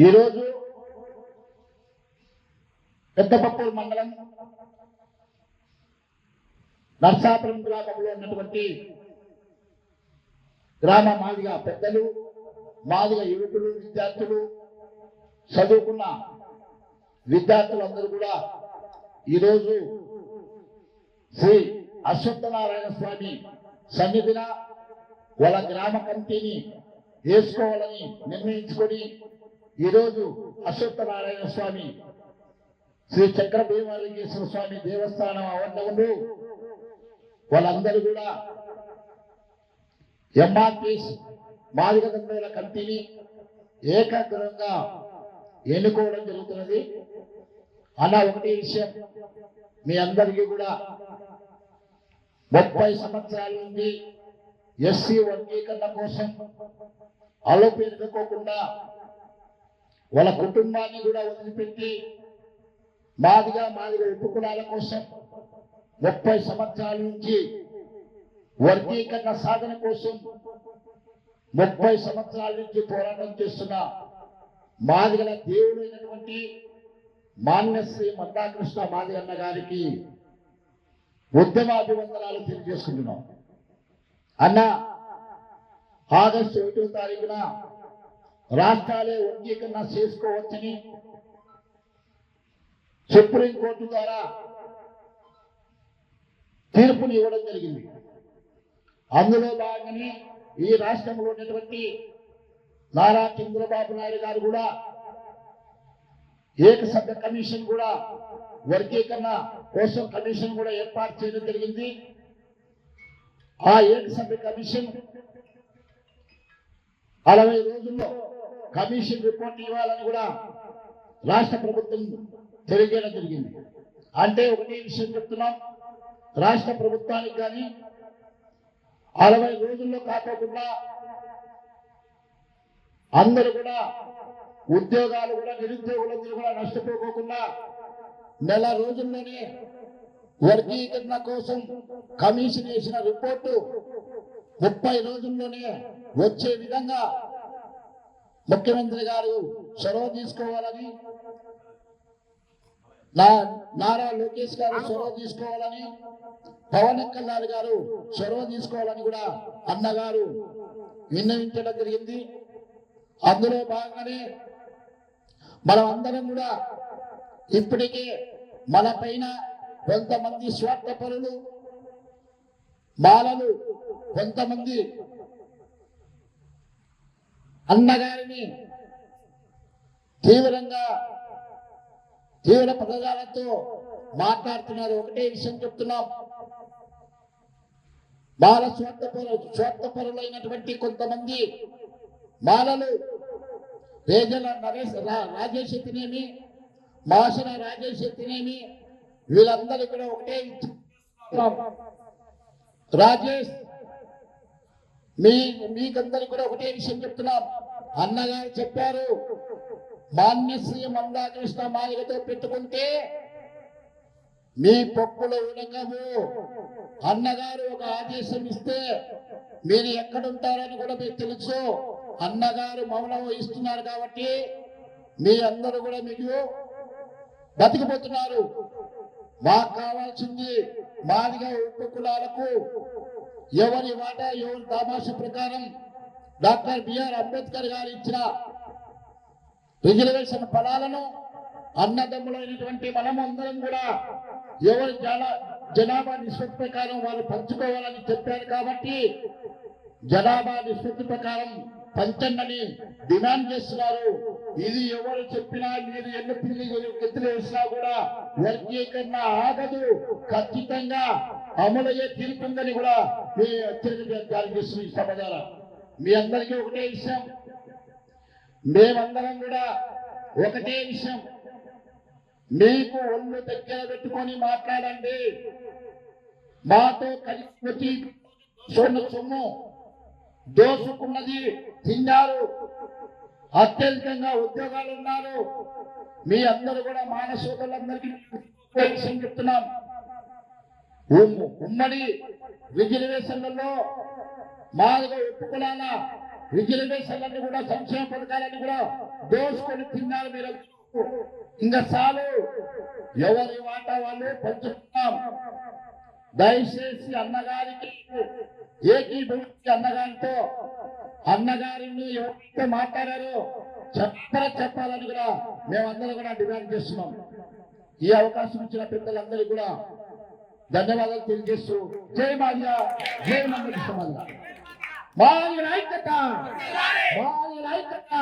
ఈరోజు పెద్దపప్పూరు మండలం నర్సాపురం గ్రామంలో ఉన్నటువంటి గ్రామ మాదిగ పెద్దలు, మాదిగ యువకులు, విద్యార్థులు, చదువుకున్న విద్యార్థులందరూ కూడా ఈరోజు శ్రీ అశ్వత్థనారాయణ స్వామి సన్నిధిన వాళ్ళ గ్రామ కమిటీని వేసుకోవాలని నిర్ణయించుకొని ఈరోజు అశ్వత్థనారాయణ స్వామి శ్రీ చక్ర భీమలింగేశ్వర స్వామి దేవస్థానం ఆవరణంలో వాళ్ళందరూ కూడా ఎంఆర్పీఎస్ మాదిగ దండోల కమిటీని ఏకాగ్రంగా ఎన్నుకోవడం జరుగుతున్నది. అన్న ఒకటే విషయం, మీ అందరికీ కూడా 30 సంవత్సరాల నుండి ఎస్సీ వర్గీకరణ కోసం ఆలోపెట్టుకోకుండా వాళ్ళ కుటుంబాన్ని కూడా వదిలిపెట్టి మాదిగ ఉపకులాల కోసం 30 సంవత్సరాల నుంచి వర్గీకరణ సాధన కోసం 30 సంవత్సరాల నుంచి పోరాటం చేస్తున్న మాదిగల దేవుడు అయినటువంటి మాన్యశ్రీ మందాకృష్ణ మాదిగన్న గారికి ఉద్యమాభివందనాలు తెలియజేసుకుంటున్నాం. అన్న ఆగస్టు 1వ తారీఖున రాష్ట్రాలే వర్గీకరణ చేసుకోవచ్చని సుప్రీంకోర్టు ద్వారా తీర్పుని ఇవ్వడం జరిగింది. అందులో భాగంగానే ఈ రాష్ట్రంలో ఉన్నటువంటి నారా చంద్రబాబు నాయుడు గారు కూడా ఏకసభ్య కమిషన్ కూడా వర్గీకరణ కోసం కమిషన్ కూడా ఏర్పాటు చేయడం జరిగింది. ఆ ఏకసభ్య కమిషన్ 60 రోజుల్లో కమిషన్ రిపోర్ట్ ఇవ్వాలని కూడా రాష్ట్ర ప్రభుత్వం తెలియజేయడం జరిగింది. అంటే ఒకటే విషయం చెప్తున్నాం, రాష్ట్ర ప్రభుత్వానికి కానీ 60 రోజుల్లో కాకుండా అందరూ కూడా ఉద్యోగాలు కూడా నిరుద్యోగులందరూ కూడా నష్టపోకోకుండా నెల రోజుల్లోనే వర్గీకరణ కోసం కమిషన్ వేసిన రిపోర్టు 30 రోజుల్లోనే వచ్చే విధంగా ముఖ్యమంత్రి గారు చొరవ తీసుకోవాలని, నారా లోకేష్ గారు చొరవ తీసుకోవాలని, పవన్ కళ్యాణ్ గారు చొరవ తీసుకోవాలని కూడా అన్నగారు విన్నవించడం జరిగింది. అందులో భాగంగానే మనం అందరం కూడా ఇప్పటికే మన పైన కొంతమంది స్వార్థపరులు, బాలలు, కొంతమంది అన్నగారిని తీవ్ర పదజాలతో మాట్లాడుతున్నారు. ఒకటే విషయం చెప్తున్నాం, బాల స్వార్థపరులైనటువంటి కొంతమంది బాలలు రేజల రాజేష్ ఎత్తినేమి, మాసన రాజేష్ ఎత్తినేమి, వీళ్ళందరూ కూడా ఒకటే రాజేష్ మీకందరికి కూడా ఒకటే విషయం చెప్తున్నాం. అన్నగారు చెప్పారు, మాన్యశ్రీ మందాకృష్ణ మాదిగతో పెట్టుకుంటే మీ పప్పులు ఉడకవు. అన్నగారు ఒక ఆదేశం ఇస్తే మీరు ఎక్కడుంటారని కూడా మీకు తెలుసు. అన్నగారు మౌనం వహిస్తున్నారు కాబట్టి మీ అందరూ కూడా మీకు బతికిపోతున్నారు. మాకు కావాల్సింది మాదిగ ఉపకులాలకు ఎవరి వాటా ఎవరి దామాష ప్రకారం డాక్టర్ బిఆర్ అంబేద్కర్ గారు ఇచ్చిన రిజర్వేషన్ ఫలాలను అన్నదమ్ములైనటువంటి మనమందరం కూడా ఎవరి జనాభా నిష్పత్తి ప్రకారం వారు పంచుకోవాలని చెప్పారు. కాబట్టి జనాభా నిష్పత్తి ప్రకారం పంచండి డిమాండ్ చేస్తున్నారు. ఇది ఎవరు చెప్పినా, మీరు ఎన్ని పిల్లి ఎత్తులు వేసినా కూడా వర్గీకరణ ఆగదు, ఖచ్చితంగా అమలయ్యే తీరుతుందని కూడా మీ హెచ్చరిక జారీ చేస్తున్న ఈ సభ ద్వారా మీ అందరికీ ఒకటే విషయం, మేమందరం కూడా ఒకటే విషయం, మీకు ఒళ్ళు దగ్గర పెట్టుకొని మాట్లాడండి. మాతో కలిసి వచ్చి సొమ్ము దోసుకున్నది తిన్నారు, అత్యధికంగా ఉద్యోగాలు ఉన్నారు. మీ అందరూ కూడా మానసోదరులందరికీ విషయం చెప్తున్నాం, ఉమ్మడి రిజర్వేషన్లలో మాదిగ ఉపకులాల రిజర్వేషన్లన్నీ కూడా సంక్షేమ పథకాలన్నీ కూడా దోసుకొని తిన్నారు మీరు. ఇంకా చాలు, ఎవరి వాటా వాళ్ళు పంచుకున్నాం. దయచేసి అన్నగారికి ఏకీభవించి అన్నగారితో అన్నగారిని ఎవరైతే మాట్లాడారో చెప్పాలని కూడా మేమందరం కూడా డిమాండ్ చేస్తున్నాం. ఈ అవకాశం ఇచ్చిన పెద్దలందరికీ కూడా ధన్యవాదాలు తెలియజేస్తూ జై మాదిగా, జై మందకృష్ణ మాదిగా. మాదిగ నాయకత్వ, మాదిగ నాయకత్వ,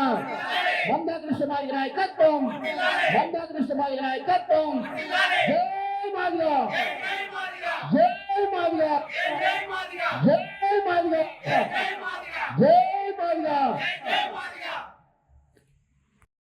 మందకృష్ణ మాదిగ నాయకత్వం, మందకృష్ణ మాదిగ నాయకత్వం. జై మాదిగా, జై మాదిగా, జై మాదిగా, జై మాదిగా.